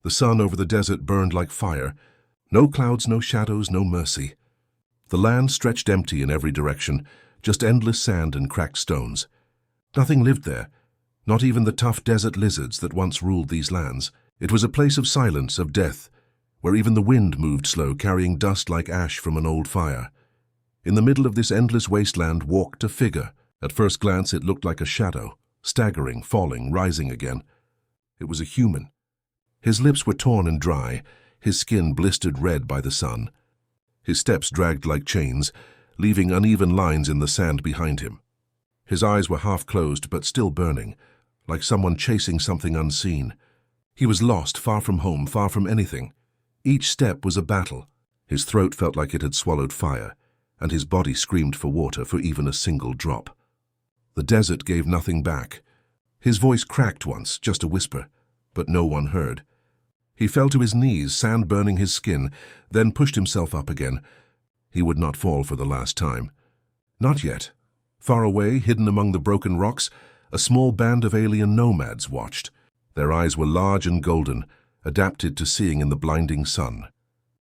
The sun over the desert burned like fire. No clouds, no shadows, no mercy. The land stretched empty in every direction, just endless sand and cracked stones. Nothing lived there, not even the tough desert lizards that once ruled these lands. It was a place of silence, of death, where even the wind moved slow, carrying dust like ash from an old fire. In the middle of this endless wasteland walked a figure. At first glance it looked like a shadow, staggering, falling, rising again. It was a human. His lips were torn and dry, his skin blistered red by the sun. His steps dragged like chains, leaving uneven lines in the sand behind him. His eyes were half closed but still burning, like someone chasing something unseen. He was lost, far from home, far from anything. Each step was a battle. His throat felt like it had swallowed fire, and his body screamed for water, for even a single drop. The desert gave nothing back. His voice cracked once, just a whisper, but no one heard. He fell to his knees, sand burning his skin, then pushed himself up again. He would not fall for the last time. Not yet. Far away, hidden among the broken rocks, a small band of alien nomads watched. Their eyes were large and golden, adapted to seeing in the blinding sun.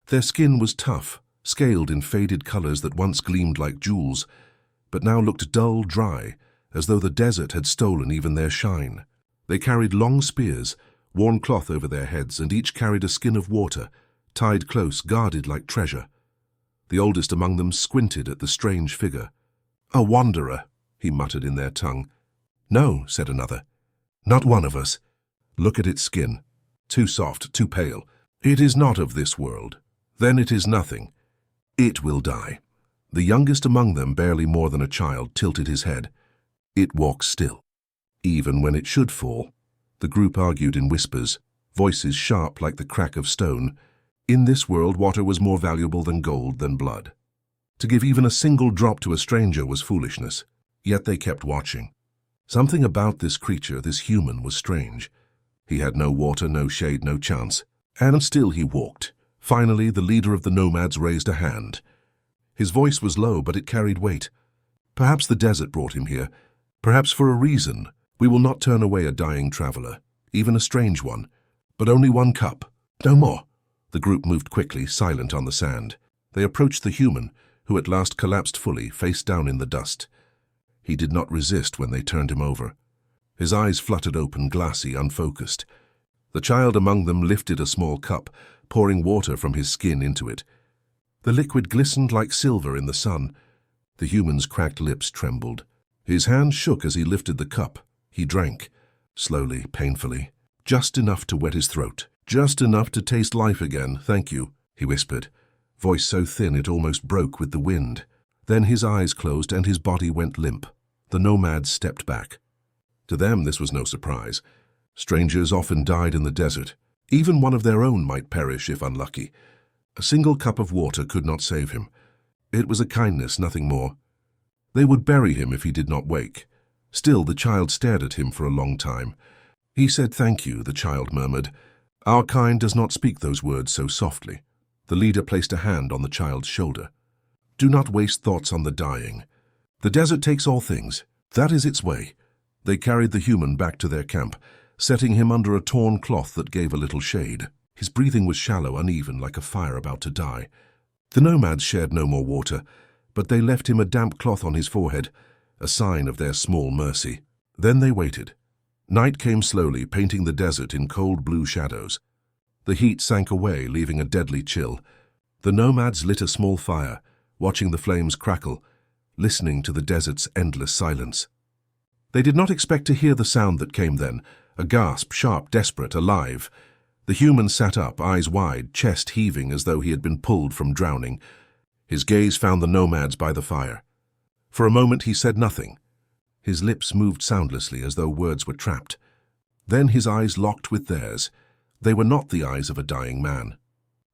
Their skin was tough, scaled in faded colors that once gleamed like jewels, but now looked dull, dry, as though the desert had stolen even their shine. They carried long spears, worn cloth over their heads, and each carried a skin of water, tied close, guarded like treasure. The oldest among them squinted at the strange figure. "A wanderer," he muttered in their tongue. "No," said another. "Not one of us. Look at its skin. Too soft, too pale. It is not of this world. Then it is nothing. It will die." The youngest among them, barely more than a child, tilted his head. It walks still, even when it should fall. The group argued in whispers, voices sharp like the crack of stone. In this world, water was more valuable than gold, than blood. To give even a single drop to a stranger was foolishness, yet they kept watching. Something about this creature, this human, was strange. He had no water, no shade, no chance. And still he walked. Finally, the leader of the nomads raised a hand. His voice was low, but it carried weight. "Perhaps the desert brought him here. Perhaps for a reason. We will not turn away a dying traveler, even a strange one. But only one cup. No more." The group moved quickly, silent on the sand. They approached the human, who at last collapsed fully, face down in the dust. He did not resist when they turned him over. His eyes fluttered open, glassy, unfocused. The child among them lifted a small cup, pouring water from his skin into it. The liquid glistened like silver in the sun. The human's cracked lips trembled. His hand shook as he lifted the cup. He drank, slowly, painfully, just enough to wet his throat, just enough to taste life again. "Thank you," he whispered, voice so thin it almost broke with the wind. Then his eyes closed and his body went limp. The nomads stepped back. To them this was no surprise. Strangers often died in the desert. Even one of their own might perish if unlucky. A single cup of water could not save him. It was a kindness, nothing more. They would bury him if he did not wake. Still, the child stared at him for a long time. He said, "Thank you," the child murmured. "Our kind does not speak those words so softly." The leader placed a hand on the child's shoulder. "Do not waste thoughts on the dying. The desert takes all things. That is its way." They carried the human back to their camp, setting him under a torn cloth that gave a little shade. His breathing was shallow, uneven, like a fire about to die. The nomads shared no more water, but they left him a damp cloth on his forehead, a sign of their small mercy. Then they waited. Night came slowly, painting the desert in cold blue shadows. The heat sank away, leaving a deadly chill. The nomads lit a small fire, watching the flames crackle, listening to the desert's endless silence. They did not expect to hear the sound that came then, a gasp, sharp, desperate, alive. The human sat up, eyes wide, chest heaving as though he had been pulled from drowning. His gaze found the nomads by the fire. For a moment he said nothing. His lips moved soundlessly as though words were trapped. Then his eyes locked with theirs. They were not the eyes of a dying man.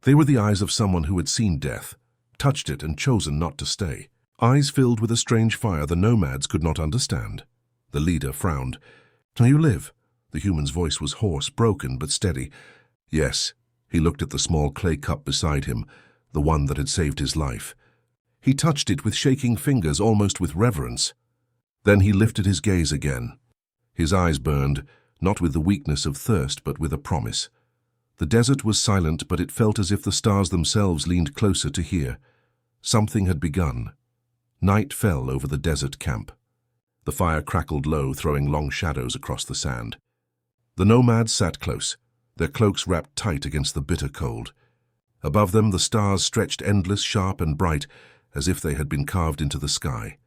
They were the eyes of someone who had seen death, touched it and chosen not to stay. Eyes filled with a strange fire the nomads could not understand. The leader frowned. "Do you live?" The human's voice was hoarse, broken, but steady. "Yes." He looked at the small clay cup beside him, the one that had saved his life. He touched it with shaking fingers, almost with reverence. Then he lifted his gaze again. His eyes burned, not with the weakness of thirst, but with a promise. The desert was silent, but it felt as if the stars themselves leaned closer to hear. Something had begun. Night fell over the desert camp. The fire crackled low, throwing long shadows across the sand. The nomads sat close, their cloaks wrapped tight against the bitter cold. Above them, the stars stretched endless, sharp and bright, as if they had been carved into the sky.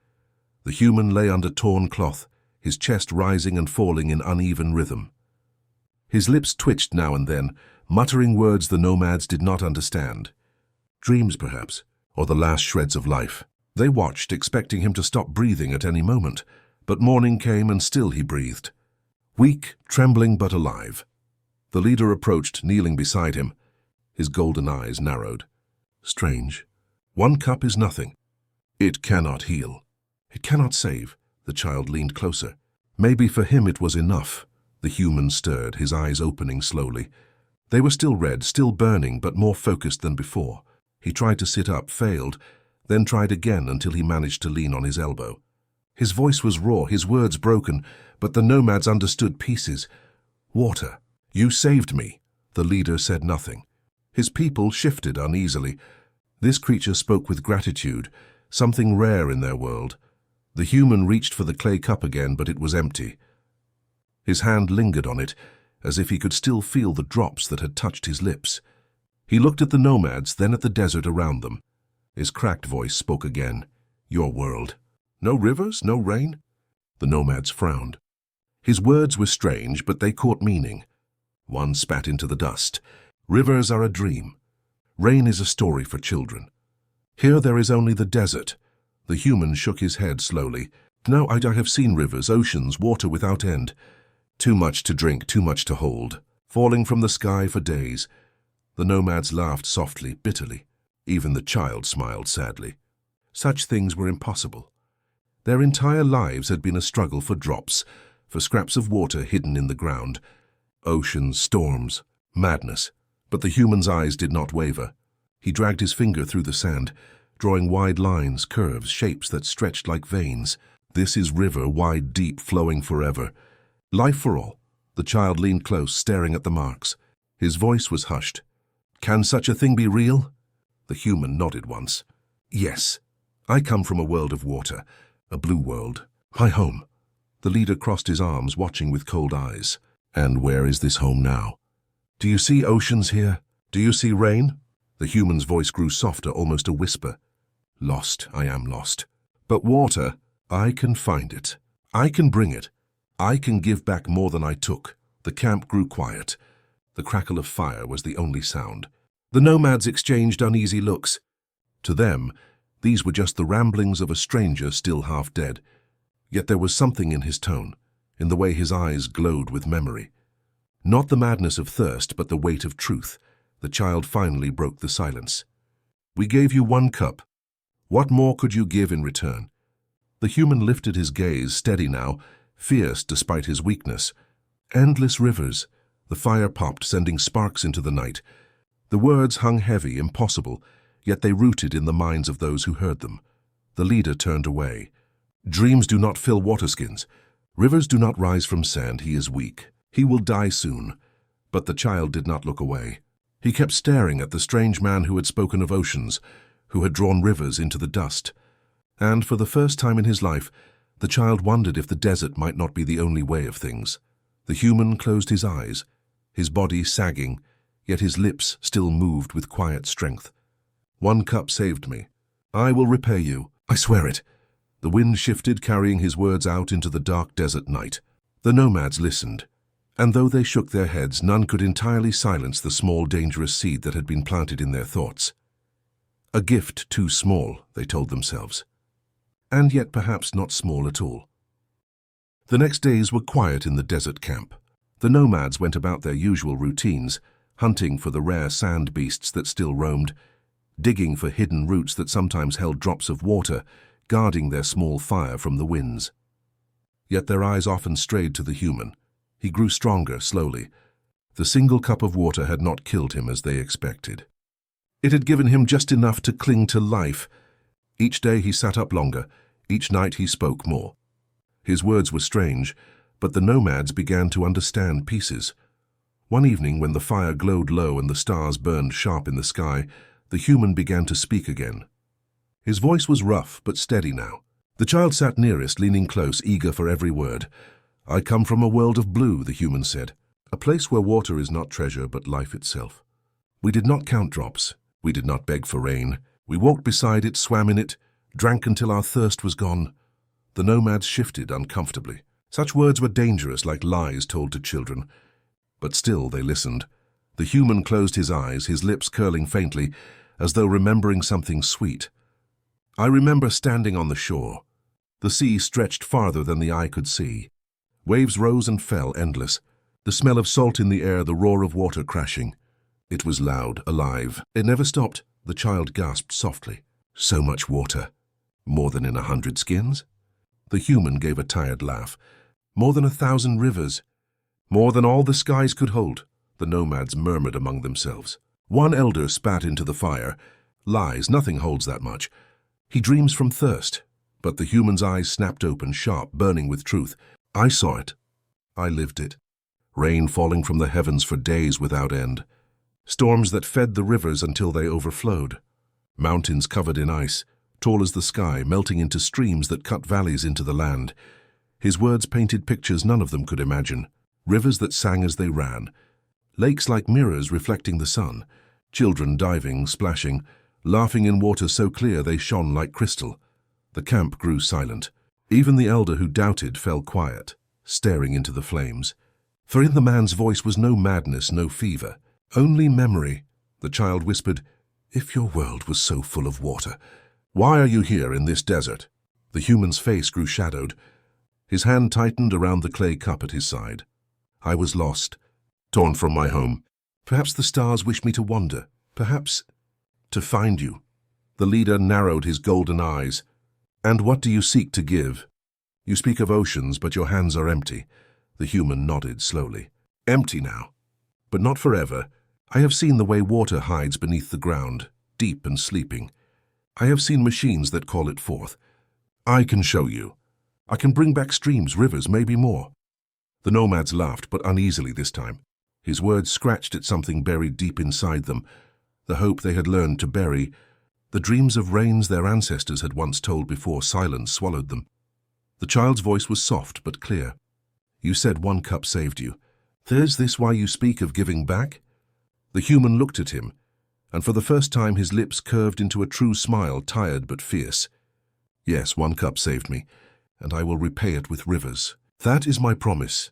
The human lay under torn cloth, his chest rising and falling in uneven rhythm. His lips twitched now and then, muttering words the nomads did not understand. Dreams, perhaps, or the last shreds of life. They watched, expecting him to stop breathing at any moment, but morning came and still he breathed. Weak, trembling, but alive. The leader approached, kneeling beside him. His golden eyes narrowed. Strange. 1 cup is nothing. It cannot heal. It cannot save. The child leaned closer. Maybe for him it was enough. The human stirred, his eyes opening slowly. They were still red, still burning, but more focused than before. He tried to sit up, failed, then tried again until he managed to lean on his elbow. His voice was raw, his words broken, but the nomads understood pieces. Water. You saved me. The leader said nothing. His people shifted uneasily. This creature spoke with gratitude, something rare in their world. The human reached for the clay cup again, but it was empty. His hand lingered on it, as if he could still feel the drops that had touched his lips. He looked at the nomads, then at the desert around them. His cracked voice spoke again. Your world. No rivers, no rain? The nomads frowned. His words were strange, but they caught meaning. One spat into the dust. Rivers are a dream. Rain is a story for children. Here there is only the desert. The human shook his head slowly. No, I have seen rivers, oceans, water without end. Too much to drink, too much to hold. Falling from the sky for days. The nomads laughed softly, bitterly. Even the child smiled sadly. Such things were impossible. Their entire lives had been a struggle for drops, for scraps of water hidden in the ground. Oceans, storms, madness. But the human's eyes did not waver. He dragged his finger through the sand, drawing wide lines, curves, shapes that stretched like veins. This is river, wide, deep, flowing forever. Life for all. The child leaned close, staring at the marks. His voice was hushed. Can such a thing be real? The human nodded once. Yes. I come from a world of water, a blue world. My home. The leader crossed his arms, watching with cold eyes. And where is this home now? Do you see oceans here? Do you see rain? The human's voice grew softer, almost a whisper. Lost, I am lost. But water, I can find it. I can bring it. I can give back more than I took. The camp grew quiet. The crackle of fire was the only sound. The nomads exchanged uneasy looks. To them, these were just the ramblings of a stranger still half dead. Yet there was something in his tone, in the way his eyes glowed with memory. Not the madness of thirst, but the weight of truth. The child finally broke the silence. We gave you 1 cup. What more could you give in return? The human lifted his gaze, steady now, fierce despite his weakness. Endless rivers. The fire popped, sending sparks into the night. The words hung heavy, impossible, yet they rooted in the minds of those who heard them. The leader turned away. Dreams do not fill waterskins. Rivers do not rise from sand. He is weak. He will die soon. But the child did not look away. He kept staring at the strange man who had spoken of oceans, who had drawn rivers into the dust. And for the first time in his life, the child wondered if the desert might not be the only way of things. The human closed his eyes, his body sagging, yet his lips still moved with quiet strength. 1 cup saved me. I will repay you. I swear it. The wind shifted, carrying his words out into the dark desert night. The nomads listened, and though they shook their heads, none could entirely silence the small, dangerous seed that had been planted in their thoughts. A gift too small, they told themselves. And yet perhaps not small at all. The next days were quiet in the desert camp. The nomads went about their usual routines, hunting for the rare sand beasts that still roamed, digging for hidden roots that sometimes held drops of water, guarding their small fire from the winds. Yet their eyes often strayed to the human. He grew stronger, slowly. The single cup of water had not killed him as they expected. It had given him just enough to cling to life. Each day he sat up longer. Each night he spoke more. His words were strange, but the nomads began to understand pieces. One evening, when the fire glowed low and the stars burned sharp in the sky, the human began to speak again. His voice was rough but steady now. The child sat nearest, leaning close, eager for every word. "I come from a world of blue," the human said. "A place where water is not treasure but life itself. We did not count drops. We did not beg for rain. We walked beside it, swam in it, drank until our thirst was gone." The nomads shifted uncomfortably. Such words were dangerous, like lies told to children. But still they listened. The human closed his eyes, his lips curling faintly, as though remembering something sweet. "I remember standing on the shore. The sea stretched farther than the eye could see. Waves rose and fell, endless. The smell of salt in the air, the roar of water crashing. It was loud, alive. It never stopped," the child gasped softly. "So much water. More than in 100 skins?" The human gave a tired laugh. "More than 1,000 rivers. More than all the skies could hold," the nomads murmured among themselves. One elder spat into the fire. "Lies, nothing holds that much. He dreams from thirst." But the human's eyes snapped open, sharp, burning with truth. "I saw it. I lived it. Rain falling from the heavens for days without end. Storms that fed the rivers until they overflowed. Mountains covered in ice, tall as the sky, melting into streams that cut valleys into the land." His words painted pictures none of them could imagine. Rivers that sang as they ran. Lakes like mirrors reflecting the sun. Children diving, splashing, laughing in water so clear they shone like crystal. The camp grew silent. Even the elder who doubted fell quiet, staring into the flames. For in the man's voice was no madness, no fever. Only memory. The child whispered, "If your world was so full of water, why are you here in this desert?" The human's face grew shadowed. His hand tightened around the clay cup at his side. "I was lost, torn from my home. Perhaps the stars wish me to wander. Perhaps to find you." The leader narrowed his golden eyes. "And what do you seek to give? You speak of oceans, but your hands are empty." The human nodded slowly. "Empty now, but not forever. I have seen the way water hides beneath the ground, deep and sleeping. I have seen machines that call it forth. I can show you. I can bring back streams, rivers, maybe more." The nomads laughed, but uneasily this time. His words scratched at something buried deep inside them, the hope they had learned to bury, the dreams of rains their ancestors had once told before silence swallowed them. The child's voice was soft but clear. "You said one cup saved you. Is this why you speak of giving back?" The human looked at him, and for the first time his lips curved into a true smile, tired but fierce. "Yes, one cup saved me, and I will repay it with rivers. That is my promise."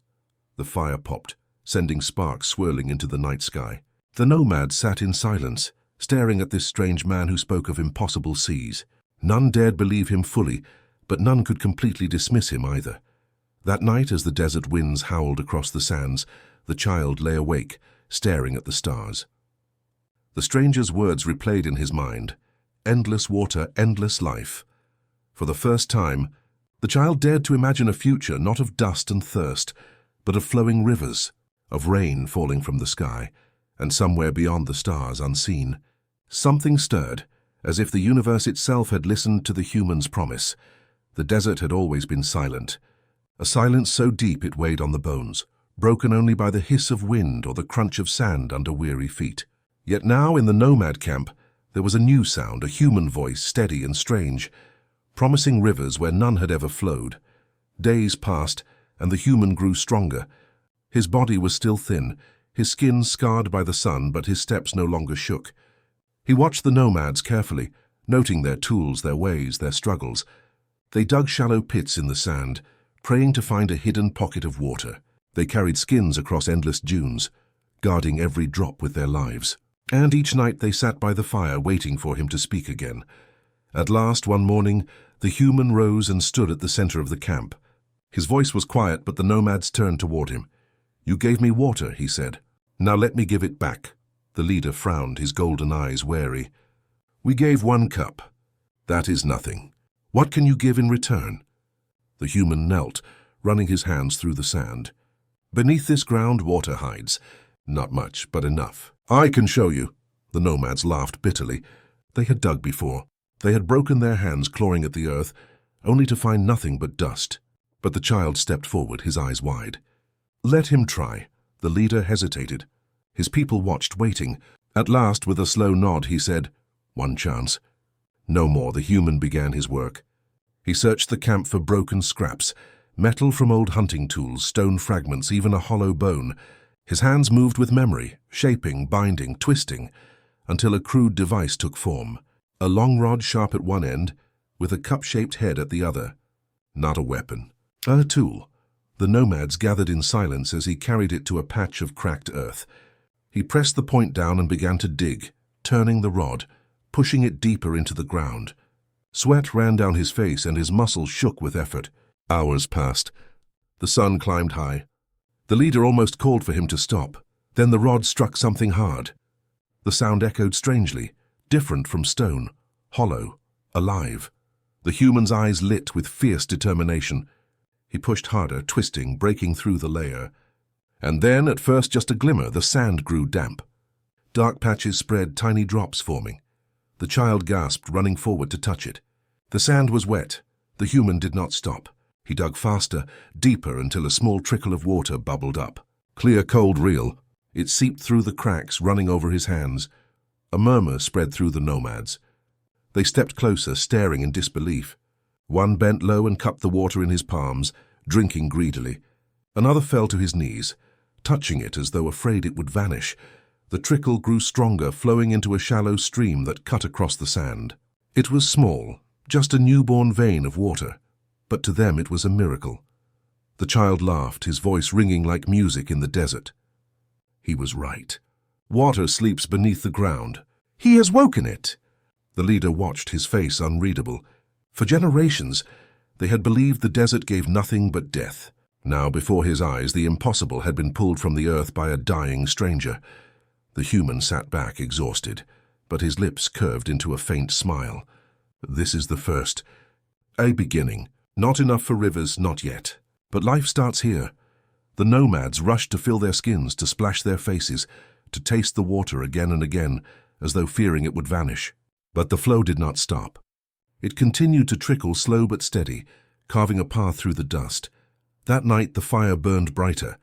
The fire popped, sending sparks swirling into the night sky. The nomads sat in silence, staring at this strange man who spoke of impossible seas. None dared believe him fully, but none could completely dismiss him either. That night, as the desert winds howled across the sands, the child lay awake, staring at the stars. The stranger's words replayed in his mind. Endless water, endless life. For the first time, the child dared to imagine a future not of dust and thirst, but of flowing rivers, of rain falling from the sky, and somewhere beyond the stars unseen. Something stirred, as if the universe itself had listened to the human's promise. The desert had always been silent, a silence so deep it weighed on the bones, broken only by the hiss of wind or the crunch of sand under weary feet. Yet now, in the nomad camp, there was a new sound, a human voice, steady and strange, promising rivers where none had ever flowed. Days passed, and the human grew stronger. His body was still thin, his skin scarred by the sun, but his steps no longer shook. He watched the nomads carefully, noting their tools, their ways, their struggles. They dug shallow pits in the sand, praying to find a hidden pocket of water. They carried skins across endless dunes, guarding every drop with their lives. And each night they sat by the fire, waiting for him to speak again. At last, one morning, the human rose and stood at the center of the camp. His voice was quiet, but the nomads turned toward him. "You gave me water," he said. "Now let me give it back." The leader frowned, his golden eyes wary. "We gave 1 cup. That is nothing. What can you give in return?" The human knelt, running his hands through the sand. "Beneath this ground water hides. Not much, but enough." "I can show you." The nomads laughed bitterly. They had dug before. They had broken their hands clawing at the earth, only to find nothing but dust. But the child stepped forward, his eyes wide. "Let him try." The leader hesitated. His people watched, waiting. At last, with a slow nod, he said, "One chance." No more. The human began his work. He searched the camp for broken scraps, metal from old hunting tools, stone fragments, even a hollow bone. His hands moved with memory, shaping, binding, twisting, until a crude device took form. A long rod sharp at one end, with a cup-shaped head at the other. Not a weapon, a tool. The nomads gathered in silence as he carried it to a patch of cracked earth. He pressed the point down and began to dig, turning the rod, pushing it deeper into the ground. Sweat ran down his face and his muscles shook with effort. Hours passed. The sun climbed high. The leader almost called for him to stop. Then the rod struck something hard. The sound echoed strangely, different from stone, hollow, alive. The human's eyes lit with fierce determination. He pushed harder, twisting, breaking through the layer. And then, at first just a glimmer, the sand grew damp. Dark patches spread, tiny drops forming. The child gasped, running forward to touch it. The sand was wet. The human did not stop. He dug faster, deeper, until a small trickle of water bubbled up. Clear, cold, real. It seeped through the cracks, running over his hands. A murmur spread through the nomads. They stepped closer, staring in disbelief. One bent low and cupped the water in his palms, drinking greedily. Another fell to his knees, touching it as though afraid it would vanish. The trickle grew stronger, flowing into a shallow stream that cut across the sand. It was small, just a newborn vein of water, but to them it was a miracle. The child laughed, his voice ringing like music in the desert. He was right. Water sleeps beneath the ground. He has woken it. The leader watched, his face unreadable. For generations, they had believed the desert gave nothing but death. Now, before his eyes, the impossible had been pulled from the earth by a dying stranger. The human sat back, exhausted, but his lips curved into a faint smile. This is the first. A beginning. Not enough for rivers, not yet. But life starts here. The nomads rushed to fill their skins, to splash their faces, to taste the water again and again, as though fearing it would vanish. But the flow did not stop. It continued to trickle, slow but steady, carving a path through the dust. That night the fire burned brighter.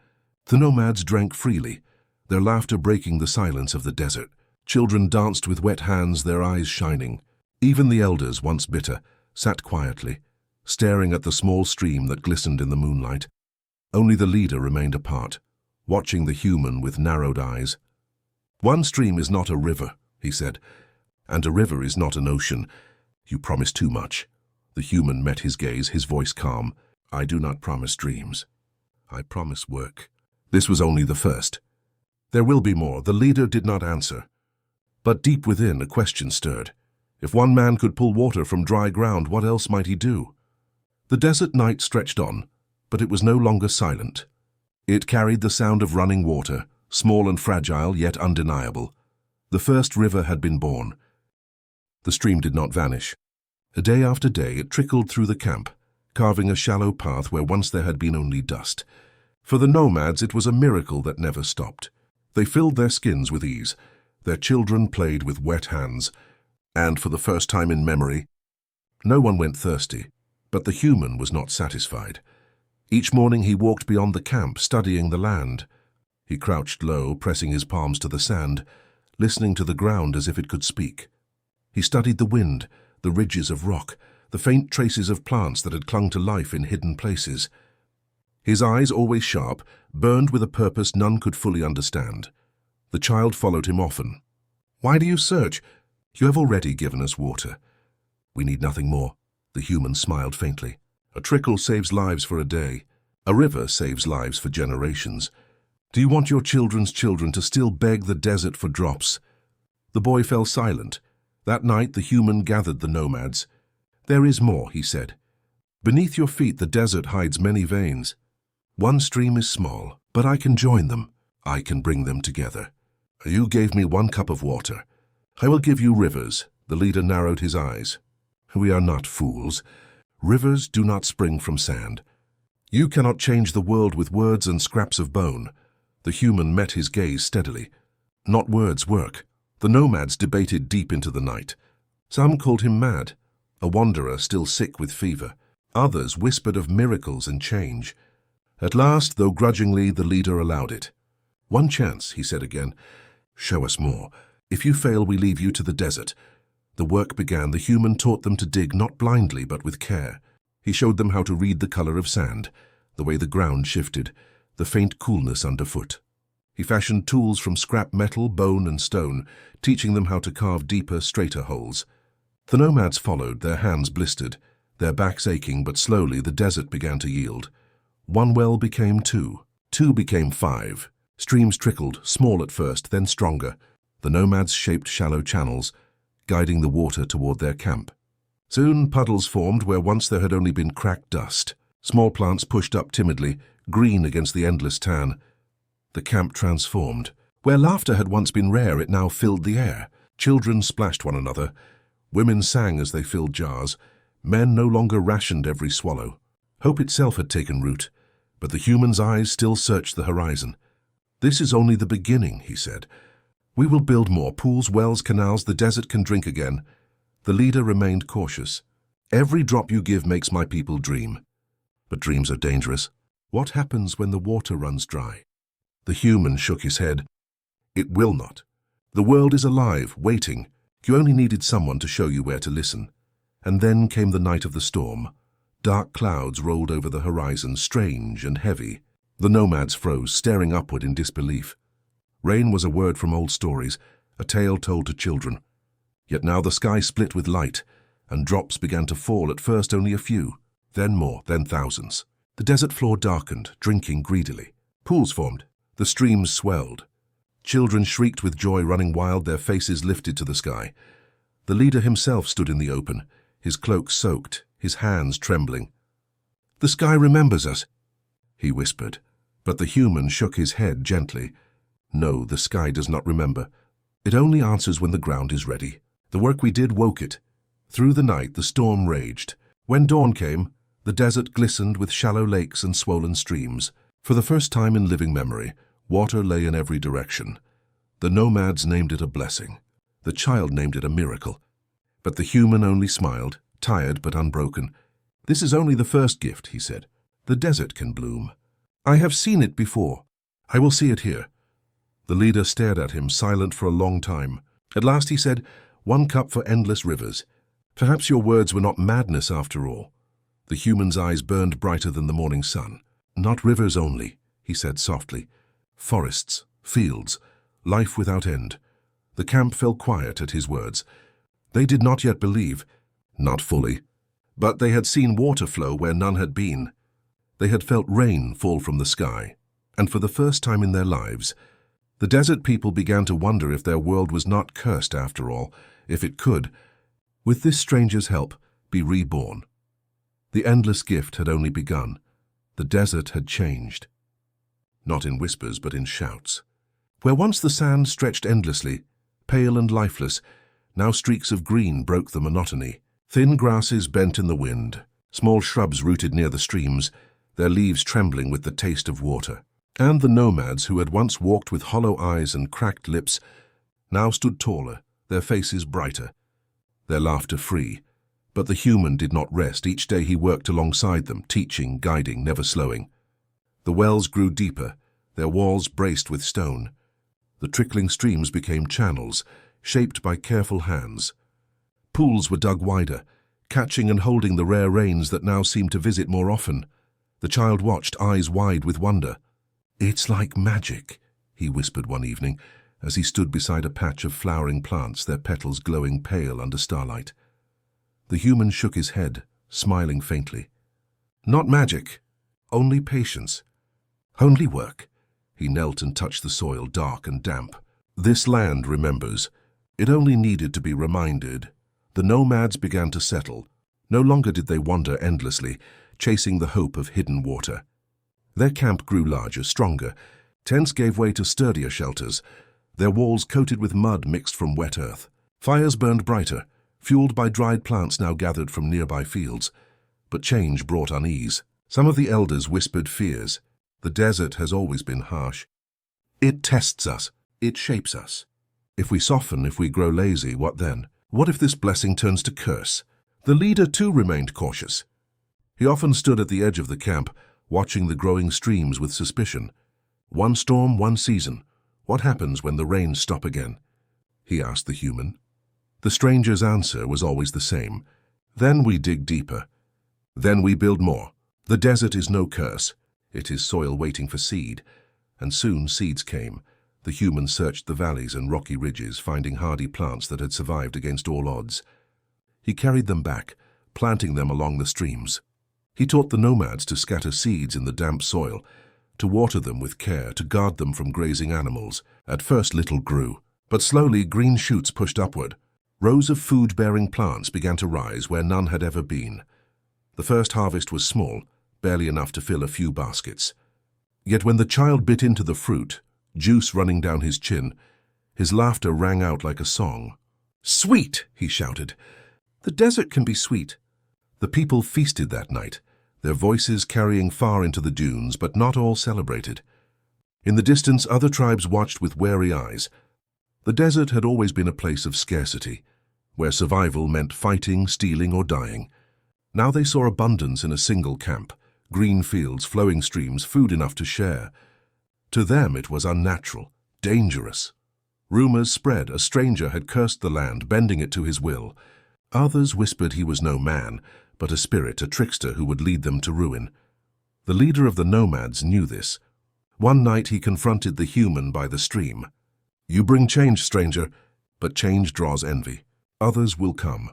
The nomads drank freely, their laughter breaking the silence of the desert. Children danced with wet hands, their eyes shining. Even the elders, once bitter, sat quietly, staring at the small stream that glistened in the moonlight. Only the leader remained apart, watching the human with narrowed eyes. "One stream is not a river," he said, "and a river is not an ocean. You promise too much." The human met his gaze, his voice calm. "I do not promise dreams. I promise work." This was only the first. There will be more. The leader did not answer. But deep within, a question stirred. If one man could pull water from dry ground, what else might he do? The desert night stretched on, but it was no longer silent. It carried the sound of running water, small and fragile, yet undeniable. The first river had been born. The stream did not vanish. Day after day, it trickled through the camp, carving a shallow path where once there had been only dust. For the nomads, it was a miracle that never stopped. They filled their skins with ease. Their children played with wet hands. And for the first time in memory, no one went thirsty. But the human was not satisfied. Each morning he walked beyond the camp, studying the land. He crouched low, pressing his palms to the sand, listening to the ground as if it could speak. He studied the wind, the ridges of rock, the faint traces of plants that had clung to life in hidden places. His eyes, always sharp, burned with a purpose none could fully understand. The child followed him often. "Why do you search? You have already given us water. We need nothing more." The human smiled faintly. "A trickle saves lives for a day. A river saves lives for generations. Do you want your children's children to still beg the desert for drops?" The boy fell silent. That night the human gathered the nomads. "There is more," he said. "Beneath your feet the desert hides many veins. One stream is small, but I can join them. I can bring them together. You gave me one cup of water. I will give you rivers." The leader narrowed his eyes. "We are not fools. Rivers do not spring from sand. You cannot change the world with words and scraps of bone." The human met his gaze steadily. Not words work. The nomads debated deep into the night. Some called him mad, a wanderer still sick with fever. Others whispered of miracles and change. At last, though grudgingly, the leader allowed it. One chance, he said again. Show us more. If you fail, we leave you to the desert. The work began. The human taught them to dig not blindly but with care. He showed them how to read the color of sand, the way the ground shifted, the faint coolness underfoot. He fashioned tools from scrap metal, bone, and stone, teaching them how to carve deeper, straighter holes. The nomads followed, their hands blistered, their backs aching, but slowly the desert began to yield. One well became two. Two became five. Streams trickled, small at first, then stronger. The nomads shaped shallow channels, guiding the water toward their camp. Soon puddles formed where once there had only been cracked dust. Small plants pushed up timidly, green against the endless tan. The camp transformed. Where laughter had once been rare, it now filled the air. Children splashed one another. Women sang as they filled jars. Men no longer rationed every swallow. Hope itself had taken root, but the human's eyes still searched the horizon. This is only the beginning, he said. We will build more pools, wells, canals. The desert can drink again. The leader remained cautious. Every drop you give makes my people dream. But dreams are dangerous. What happens when the water runs dry? The human shook his head. It will not. The world is alive, waiting. You only needed someone to show you where to listen. And then came the night of the storm. Dark clouds rolled over the horizon, strange and heavy. The nomads froze, staring upward in disbelief. Rain was a word from old stories, a tale told to children. Yet now the sky split with light, and drops began to fall, at first only a few, then more, then thousands. The desert floor darkened, drinking greedily. Pools formed. The streams swelled. Children shrieked with joy, running wild, their faces lifted to the sky. The leader himself stood in the open, his cloak soaked, his hands trembling. "The sky remembers us," he whispered, but the human shook his head gently. "No, the sky does not remember. It only answers when the ground is ready. The work we did woke it. Through the night the storm raged. When dawn came, the desert glistened with shallow lakes and swollen streams. For the first time in living memory, water lay in every direction. The nomads named it a blessing. The child named it a miracle. But the human only smiled, tired but unbroken. "This is only the first gift," he said. "The desert can bloom. I have seen it before. I will see it here." The leader stared at him, silent for a long time. At last he said, "One cup for endless rivers. Perhaps your words were not madness after all." The human's eyes burned brighter than the morning sun. "Not rivers only," he said softly. "Forests, fields, life without end." The camp fell quiet at his words. They did not yet believe, not fully, but they had seen water flow where none had been. They had felt rain fall from the sky, and for the first time in their lives, the desert people began to wonder if their world was not cursed after all, if it could, with this stranger's help, be reborn. The endless gift had only begun. The desert had changed. Not in whispers, but in shouts. Where once the sand stretched endlessly, pale and lifeless, now streaks of green broke the monotony. Thin grasses bent in the wind, small shrubs rooted near the streams, their leaves trembling with the taste of water. And the nomads, who had once walked with hollow eyes and cracked lips, now stood taller, their faces brighter, their laughter free. But the human did not rest. Each day he worked alongside them, teaching, guiding, never slowing. The wells grew deeper, their walls braced with stone. The trickling streams became channels, shaped by careful hands. Pools were dug wider, catching and holding the rare rains that now seemed to visit more often. The child watched, eyes wide with wonder. "It's like magic," he whispered one evening, as he stood beside a patch of flowering plants, their petals glowing pale under starlight. The human shook his head, smiling faintly. "Not magic, only patience, only work." He knelt and touched the soil, dark and damp. "This land remembers. It only needed to be reminded." The nomads began to settle. No longer did they wander endlessly, chasing the hope of hidden water. Their camp grew larger, stronger. Tents gave way to sturdier shelters, their walls coated with mud mixed from wet earth. Fires burned brighter, fueled by dried plants now gathered from nearby fields. But change brought unease. Some of the elders whispered fears. The desert has always been harsh. It tests us. It shapes us. If we soften, if we grow lazy, what then? What if this blessing turns to curse? The leader too remained cautious. He often stood at the edge of the camp, watching the growing streams with suspicion. One storm, one season. What happens when the rains stop again? He asked the human. The stranger's answer was always the same. Then we dig deeper. Then we build more. The desert is no curse. It is soil waiting for seed. And soon seeds came. The human searched the valleys and rocky ridges, finding hardy plants that had survived against all odds. He carried them back, planting them along the streams. He taught the nomads to scatter seeds in the damp soil, to water them with care, to guard them from grazing animals. At first little grew, but slowly green shoots pushed upward. Rows of food-bearing plants began to rise where none had ever been. The first harvest was small, barely enough to fill a few baskets. Yet when the child bit into the fruit, juice running down his chin, his laughter rang out like a song. "Sweet!" he shouted. "The desert can be sweet." The people feasted that night, their voices carrying far into the dunes, but not all celebrated. In the distance, other tribes watched with wary eyes. The desert had always been a place of scarcity, where survival meant fighting, stealing, or dying. Now they saw abundance in a single camp, green fields, flowing streams, food enough to share. To them it was unnatural, dangerous. Rumors spread a stranger had cursed the land, bending it to his will. Others whispered he was no man, but a spirit, a trickster who would lead them to ruin. The leader of the nomads knew this. One night he confronted the human by the stream. "You bring change, stranger, but change draws envy. Others will come.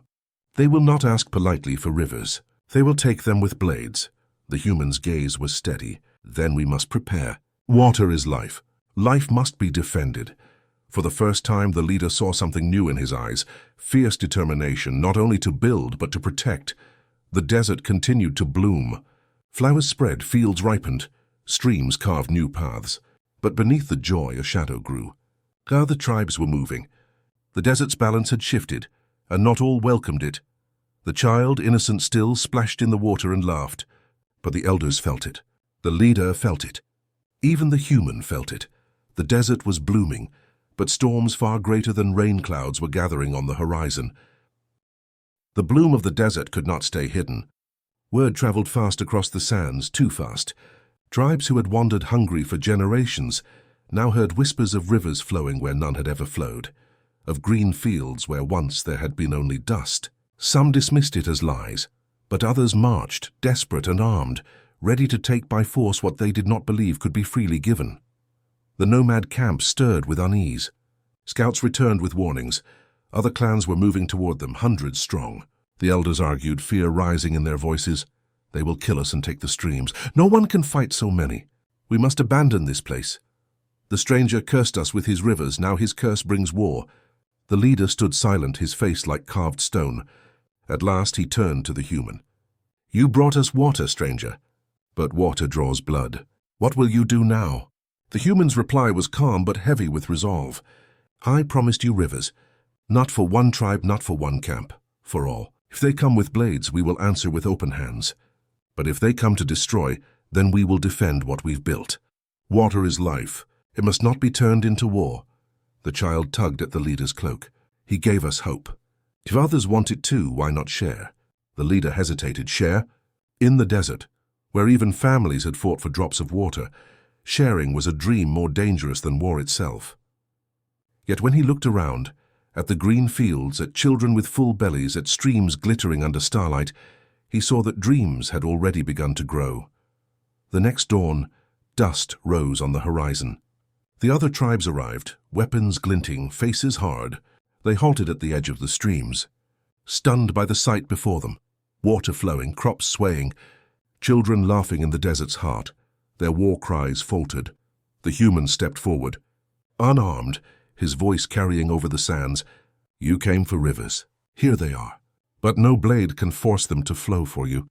They will not ask politely for rivers. They will take them with blades." The human's gaze was steady. "Then we must prepare. Water is life. Life must be defended." For the first time, the leader saw something new in his eyes, fierce determination, not only to build, but to protect. The desert continued to bloom. Flowers spread, fields ripened, streams carved new paths. But beneath the joy, a shadow grew. Other tribes were moving. The desert's balance had shifted, and not all welcomed it. The child, innocent still, splashed in the water and laughed. But the elders felt it. The leader felt it. Even the human felt it. The desert was blooming, but storms far greater than rain clouds were gathering on the horizon. The bloom of the desert could not stay hidden. Word traveled fast across the sands, too fast. Tribes who had wandered hungry for generations now heard whispers of rivers flowing where none had ever flowed, of green fields where once there had been only dust. Some dismissed it as lies, but others marched, desperate and armed, ready to take by force what they did not believe could be freely given. The nomad camp stirred with unease. Scouts returned with warnings. Other clans were moving toward them, hundreds strong. The elders argued, fear rising in their voices. "They will kill us and take the streams. No one can fight so many. We must abandon this place. The stranger cursed us with his rivers, now his curse brings war." The leader stood silent, his face like carved stone. At last he turned to the human. "You brought us water, stranger, but water draws blood. What will you do now?" The human's reply was calm but heavy with resolve. "I promised you rivers, not for one tribe, not for one camp, for all. If they come with blades, we will answer with open hands. But if they come to destroy, then we will defend what we've built. Water is life. It must not be turned into war." The child tugged at the leader's cloak. "He gave us hope. If others want it too, why not share?" The leader hesitated. Share? In the desert, where even families had fought for drops of water, sharing was a dream more dangerous than war itself. Yet when he looked around, at the green fields, at children with full bellies, at streams glittering under starlight, he saw that dreams had already begun to grow. The next dawn, dust rose on the horizon. The other tribes arrived, weapons glinting, faces hard. They halted at the edge of the streams, stunned by the sight before them. Water flowing, crops swaying, children laughing in the desert's heart. Their war cries faltered. The human stepped forward. Unarmed, his voice carrying over the sands, "You came for rivers. Here they are. But no blade can force them to flow for you.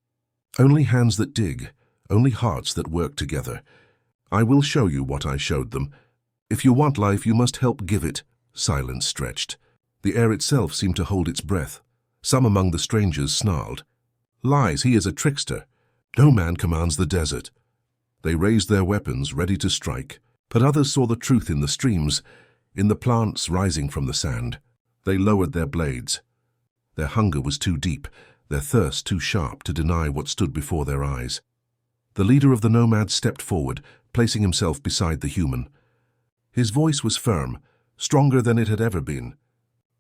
Only hands that dig, only hearts that work together. I will show you what I showed them. If you want life, you must help give it." Silence stretched. The air itself seemed to hold its breath. Some among the strangers snarled. "Lies, he is a trickster. No man commands the desert." They raised their weapons, ready to strike. But others saw the truth in the streams, in the plants rising from the sand. They lowered their blades. Their hunger was too deep, their thirst too sharp to deny what stood before their eyes. The leader of the nomads stepped forward, placing himself beside the human. His voice was firm, stronger than it had ever been.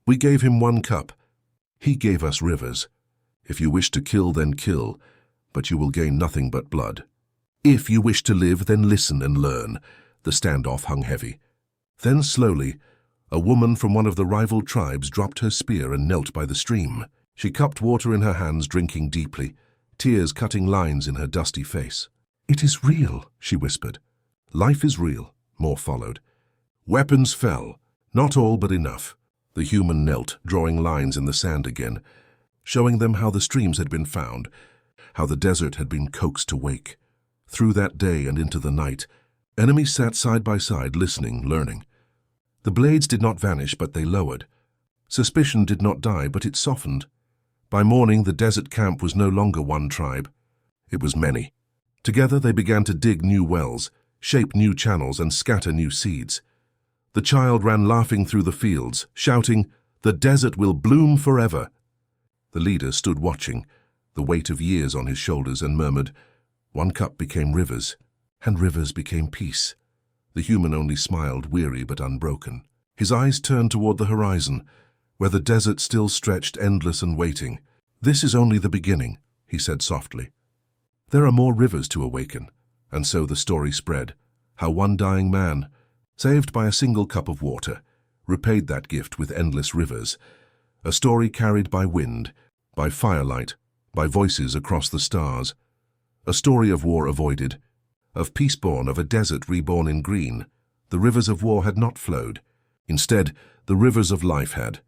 We gave him 1 cup. He gave us rivers. If you wish to kill, then kill, but you will gain nothing but blood. If you wish to live, then listen and learn. The standoff hung heavy. Then slowly, a woman from one of the rival tribes dropped her spear and knelt by the stream. She cupped water in her hands, drinking deeply, tears cutting lines in her dusty face. "It is real," she whispered. "Life is real," more followed. Weapons fell, not all but enough. The human knelt, drawing lines in the sand again, showing them how the streams had been found, how the desert had been coaxed to wake. Through that day and into the night, enemies sat side by side, listening, learning. The blades did not vanish, but they lowered. Suspicion did not die, but it softened. By morning, the desert camp was no longer one tribe. It was many. Together they began to dig new wells, shape new channels, and scatter new seeds. The child ran laughing through the fields, shouting, "The desert will bloom forever." The leader stood watching, the weight of years on his shoulders, and murmured, "1 cup became rivers, and rivers became peace." The human only smiled, weary but unbroken. His eyes turned toward the horizon, where the desert still stretched endless and waiting. "This is only the beginning," he said softly. "There are more rivers to awaken." And so the story spread, how one dying man, saved by a single cup of water, repaid that gift with endless rivers. A story carried by wind, by firelight, by voices across the stars. A story of war avoided, of peace born, of a desert reborn in green. The rivers of war had not flowed. Instead, the rivers of life had.